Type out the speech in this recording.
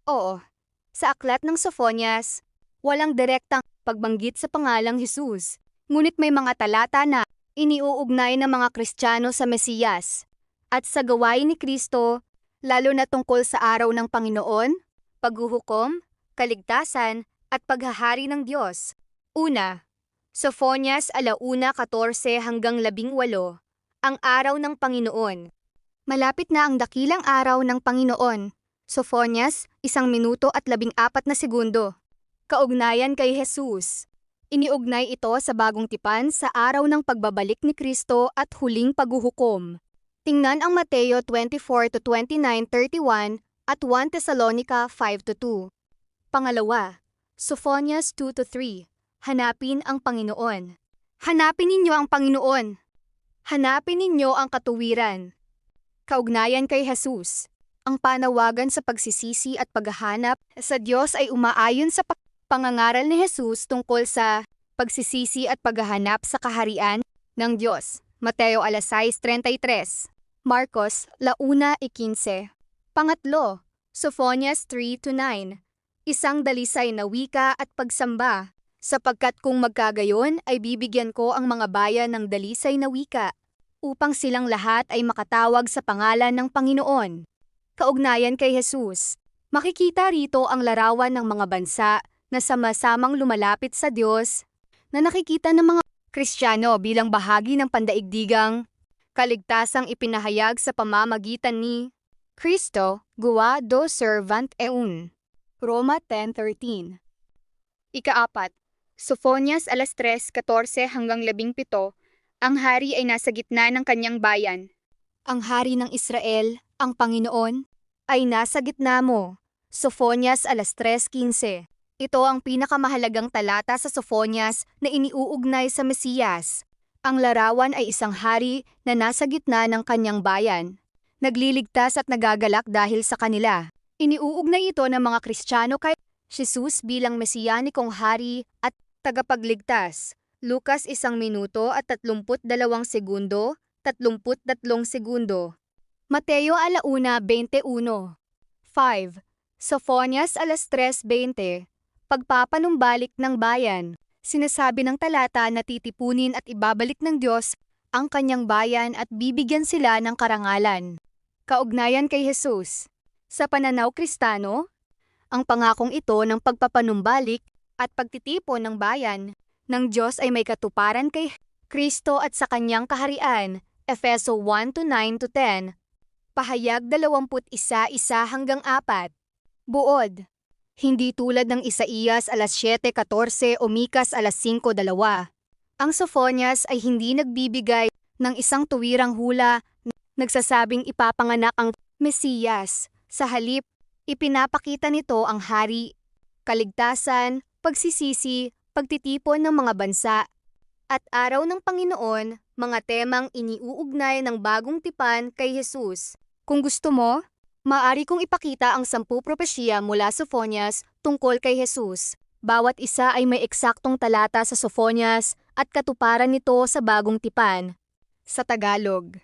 Oo, sa aklat ng Sophonias, walang direktang pagbanggit sa pangalang Jesus, ngunit may mga talata na iniuugnay ng mga Kristiyano sa Mesiyas at sa gawain ni Kristo, lalo na tungkol sa araw ng Panginoon, paghuhukom, kaligtasan, at paghahari ng Diyos. Una, Sophonias 1:14 hanggang 18, ang araw ng Panginoon. Malapit na ang dakilang araw ng Panginoon. Sophonias 1 minuto at 14 na segundo. Kaugnayan kay Jesus. Iniugnay ito sa bagong tipan sa araw ng pagbabalik ni Kristo at huling paghuhukom. Tingnan ang Mateo 24-29-31 at 1 Thessalonica 5-2. Pangalawa, Sophonias 2-3. Hanapin ang Panginoon. Hanapin ninyo ang Panginoon. Hanapin ninyo ang katuwiran. Kaugnayan kay Jesus. Ang panawagan sa pagsisisi at paghahanap sa Diyos ay umaayon sa pangangaral ni Jesus tungkol sa pagsisisi at paghahanap sa kaharian ng Diyos. Mateo 6:33, Marcos 1:15. Pangatlo, Sophonias 3-9. Isang dalisay na wika at pagsamba, sapagkat kung magkagayon ay bibigyan ko ang mga bayan ng dalisay na wika, upang silang lahat ay makatawag sa pangalan ng Panginoon. Kaugnayan kay Jesus. Makikita rito ang larawan ng mga bansa na sama-samang lumalapit sa Diyos, na nakikita ng mga Kristiyano bilang bahagi ng pandaigdigang kaligtasang ipinahayag sa pamamagitan ni Kristo, gawa do servant eun. Roma 10:13. Ikaapat, Sophonias 3:14 hanggang 17, ang hari ay nasa gitna ng kanyang bayan. Ang hari ng Israel, ang Panginoon, ay nasa gitna mo. Sophonias 3:15. Ito ang pinakamahalagang talata sa Sophonias na iniuugnay sa Mesiyas. Ang larawan ay isang hari na nasa gitna ng kanyang bayan. Nagliligtas at nagagalak dahil sa kanila. Iniuugnay ito ng mga Kristiyano kay Jesus bilang mesiyanikong hari at tagapagligtas. Lucas 1 minuto at 32 segundo, 33 segundo. Mateo 1:21. 5. Sophonias 3:20. Pagpapanumbalik ng bayan. Sinasabi ng talata na titipunin at ibabalik ng Diyos ang kanyang bayan at bibigyan sila ng karangalan. Kaugnayan kay Jesus. Sa pananaw Kristano, ang pangakong ito ng pagpapanumbalik at pagtitipon ng bayan ng Diyos ay may katuparan kay Kristo at sa kanyang kaharian. Efeso 1:9-10. Pahayag 21:1 hanggang 4. Buod. Hindi tulad ng Isaías 7:14 o Mikas 5:2. Ang Sophonias ay hindi nagbibigay ng isang tuwirang hula na nagsasabing ipapanganak ang Mesiyas. Sa halip, ipinapakita nito ang hari, kaligtasan, pagsisisi, pagtitipon ng mga bansa, at araw ng Panginoon, mga temang iniuugnay ng bagong tipan kay Jesus. Kung gusto mo, maaari kong ipakita ang 10 propesya mula sa Sophonias tungkol kay Jesus. Bawat isa ay may eksaktong talata sa Sophonias at katuparan nito sa bagong tipan. Sa Tagalog.